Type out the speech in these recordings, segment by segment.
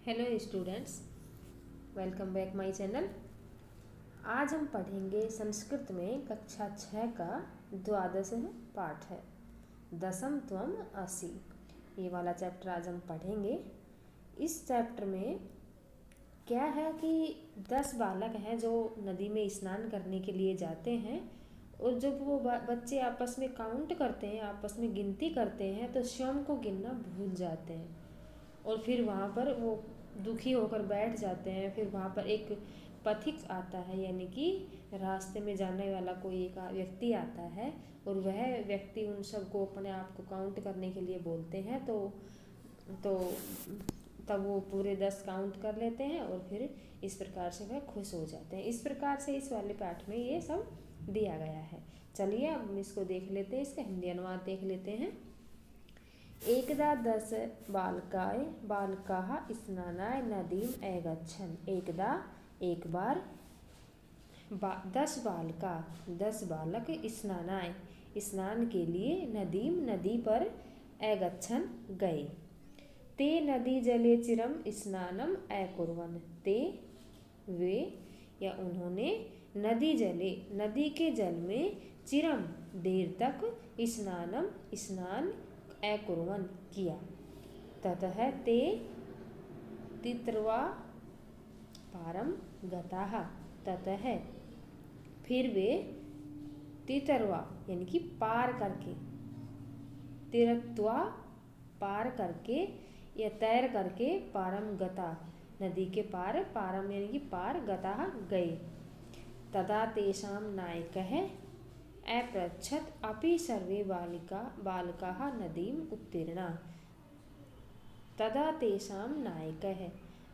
Hello students, welcome back my channel. आज हम पढ़ेंगे संस्कृत में कक्षा 6 का द्वादश पाठ है दशम त्वम असि। ये वाला चैप्टर आज हम पढ़ेंगे। इस चैप्टर में क्या है कि 10 बालक हैं जो नदी में स्नान करने के लिए जाते हैं, और जब वो बच्चे आपस में काउंट करते हैं, आपस में गिनती करते हैं, तो स्वयं को गिनना भूल जाते हैं और फिर वहाँ पर वो दुखी होकर बैठ जाते हैं। फिर वहाँ पर एक पथिक आता है, यानी कि रास्ते में जाने वाला कोई एक व्यक्ति आता है, और वह व्यक्ति उन सबको अपने आप को काउंट करने के लिए बोलते हैं। तो तब वो पूरे 10 काउंट कर लेते हैं और फिर इस प्रकार से वह खुश हो जाते हैं। इस प्रकार से इस वाले पाठ में ये सब दिया गया है। चलिए अब हम इसको देख लेते हैं, इसका हिंदी अनुवाद देख लेते हैं। एकदा 10 बालकाः स्नानाय नदीम अगच्छन्। एकदा एक बार 10 बालक स्नानाय स्नान के लिए नदीम नदी पर अगच्छन् गए। ते नदी जले चिरम स्नानम अकुर्वन्। ते वे या उन्होंने नदी जले नदी के जल में चिरम देर तक स्नान अकुर्वन् किया। ततः ते तित्रवा पारम गताः। ततः फिर वे तितरवा यानी कि पार करके, तिरत्वा पार करके या तैर करके, पारम गता नदी के पार, पारम यानी कि पार, गताः गए। तदा तेषां नायकः अपृच्छत् अपि सर्वे बालकाः नदीम उत्तीर्णा। तदा तेषां नायकः,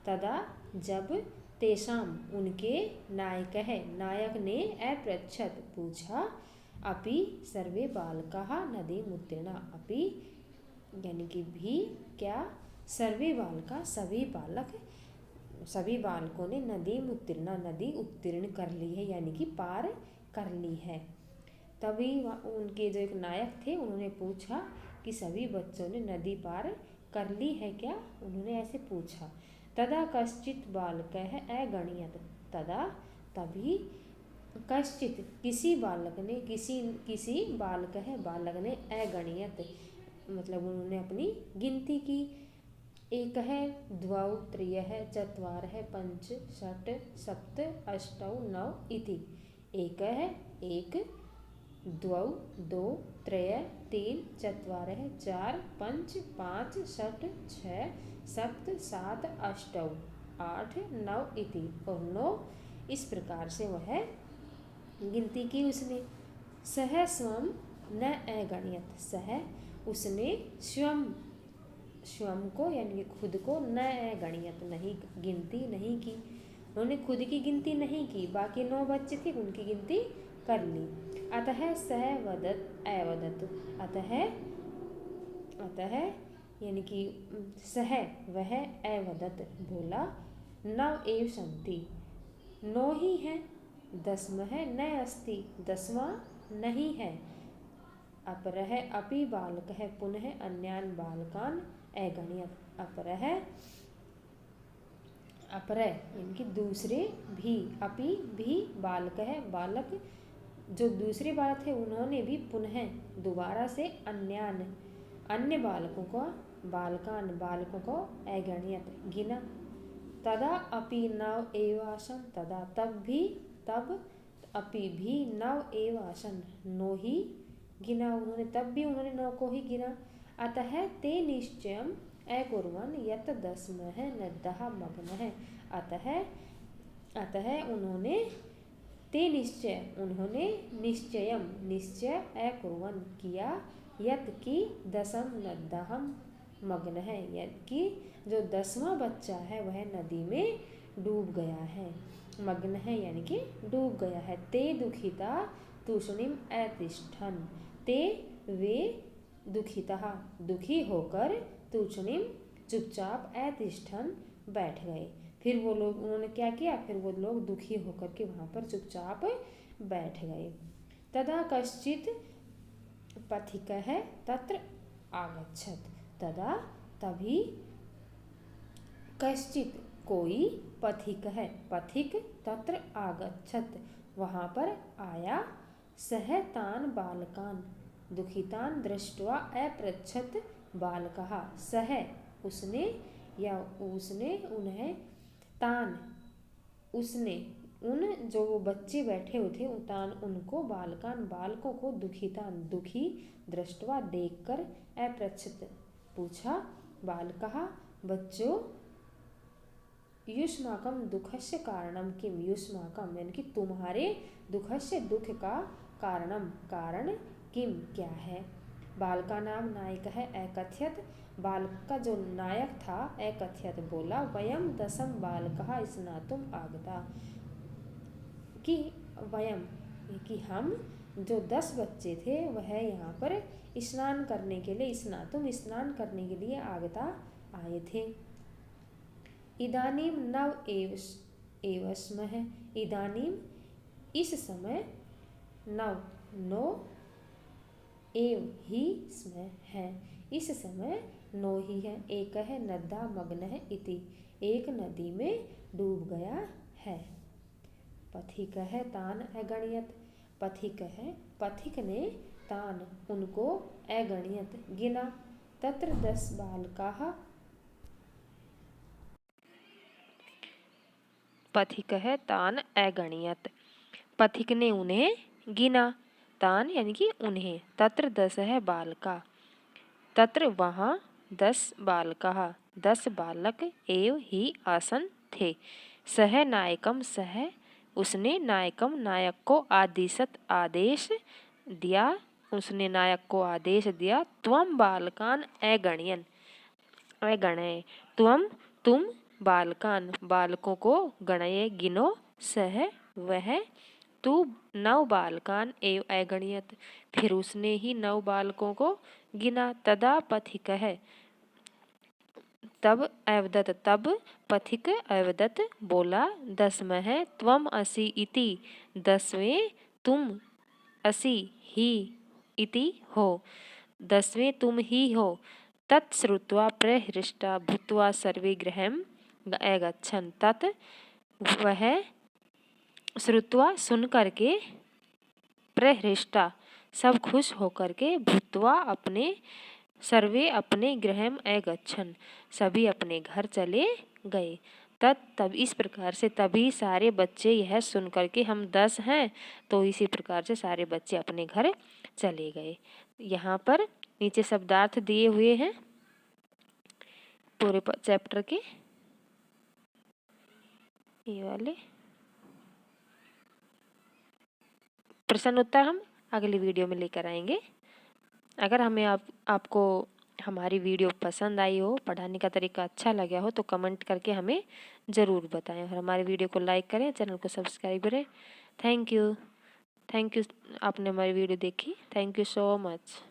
तदा जब, तेषां उनके, नायकः नायक ने, अपृच्छत् पूछा, अपि सर्वे बालकाः नदीम उत्तीर्णा। अपि यानी कि भी, क्या, सर्वे बालका सभी बालकों ने नदीम उत्तीर्णा नदी उत्तीर्ण कर ली है, यानी कि पार कर ली है। तभी उनके जो एक नायक थे उन्होंने पूछा कि सभी बच्चों ने नदी पार कर ली है क्या, उन्होंने ऐसे पूछा। तदा कश्चित् बालकः अगणयत्। तदा तभी कश्चित् किसी बालक ने, किसी बालक ने अगणयत् मतलब उन्होंने अपनी गिनती की। एक है द्वौ त्रयः चत्वारः पञ्च षट् सप्त अष्टौ नौ इति। एक है एक, द्वौ दो, त्रय तीन, चत्वारः चार, पंच पाँच, षट् छः, सप्त सात, अष्टौ आठ, नौ इति, और 9 इस प्रकार से वह गिनती की उसने। सह स्वं न अगणयत्। सह उसने स्वयं को यानी कि खुद को, न अगणयत् नहीं गिनती नहीं की। उन्होंने खुद की गिनती नहीं की, बाकी 9 बच्चे थे उनकी गिनती कर ली। अतः सह अवदत्। अतः यानी कि सह वह अवदत् बोला, 9 एव सन्ति 9 ही है। 10मः न अस्ति 10वां नहीं है। अपरः अपि बालकः पुनः अन्यान् बालकान् अगणयत्। अपर यानी कि दूसरे भी, अपि भी, बालकः बालक जो दूसरे बालक थे उन्होंने भी पुनः दोबारा से अन्य बालकों को अगणयत् गिना। तदा अपि 9 एव आसन्। तदा तब अपि भी 9 एव आसन् 9 ही गिना उन्होंने, तब भी उन्होंने 9 को ही गिना। अतः ते निश्चयम् अकुर्वन् यत् 10मः नद्याः मग्नः। अतः उन्होंने निश्चय अकुर्वन् किया, यत् कि 10 नद्याः मग्नः यत् कि जो 10वां बच्चा है वह नदी में डूब गया है। मग्न है यानी कि डूब गया है। ते दुखिता तूष्णीम अतिष्ठन्। ते वे दुखितः दुखी होकर, तूष्णीम चुपचाप, अतिष्ठन् बैठ गए। फिर वो लोग, उन्होंने क्या किया, फिर वो लोग दुखी होकर के वहाँ पर चुपचाप बैठ गए। तदा कश्चित् पथिकः तत्र आगच्छत्। तदा तभी कश्चित् कोई पथिक है, पथिक तत्र आगच्छत् वहाँ पर आया, सह तान बालकान दुखितान दृष्ट्वा अपृच्छत् बालकः, सह उसने या उसने उन्हें, तान उसने उन जो बच्चे बैठे हुए थे तान उनको, बालकान बालकों को, दुखितान दुखी, दृष्टवा देखकर, अपृच्छत् पूछा, बालकः बच्चों, युष्माकं दुखस्य कारणम किम, युष्माकम यानी कि तुम्हारे, दुखस्य दुख का, कारणम कारण, किम क्या है। बालका नाम नायक है एकथ्यत, बालक का जो नायक था एकथ्यत बोला, वयम दशम बालकः स्नातुम आगता कि वयम कि हम जो 10 बच्चे थे वह यहाँ पर स्नान करने के लिए, स्नातुम स्नान करने के लिए आगता आए थे। इदानीम नव एवस्मः, इदानीम इस समय, नव नो एव ही स्म है, इस समय नो ही है, एक है नद्दा मग्न है इति, एक नदी में डूब गया है। पथिक है तान अगणयत, पथिक है पथिक ने, तान उनको, अगणयत गिना, तत्र 10 बालकाः, पथिक है तान अगणयत, पथिक ने उन्हें गिना, तान यानी कि उन्हें, तत्र 10 है बालका, तत्र वहाँ 10 बालकाः 10 बालक, एव ही आसन थे, सह नायकम सह उसने, नायकम नायक को, आदिशत आदेश दिया, उसने नायक को आदेश दिया, त्वम बालकान अगणयन अगणय, तुम बालकान बालकों को, गणये गिनो, सह वह, तू 9 बालकान एव अगणयत फिर उसने ही 9 बालकों को गिना, तदा पथिक है तब अवदत तब पथिक अवदत बोला, 10 है त्वम असि इति 10वें तुम, असि ही इति हो 10वें तुम ही हो, तत्श्रुत्वा प्रहृष्टा भूत्वा सर्वे गृहं अगच्छन्, तत् वह श्रुत्वा सुन करके, प्रहृष्टा सब खुश होकर के, भूत्वा अपने, सर्वे अपने, गृहं अगच्छन् सभी अपने घर चले गए। तब इस प्रकार से तभी सारे बच्चे यह सुन करके, हम 10 हैं तो इसी प्रकार से सारे बच्चे अपने घर चले गए। यहाँ पर नीचे शब्दार्थ दिए हुए हैं पूरे चैप्टर के, ये वाले प्रश्न उत्तर हम अगली वीडियो में लेकर आएंगे। अगर हमें आपको हमारी वीडियो पसंद आई हो, पढ़ाने का तरीका अच्छा लगा हो तो कमेंट करके हमें ज़रूर बताएं, और हमारे वीडियो को लाइक करें, चैनल को सब्सक्राइब करें। थैंक यू आपने हमारी वीडियो देखी। Thank you so much.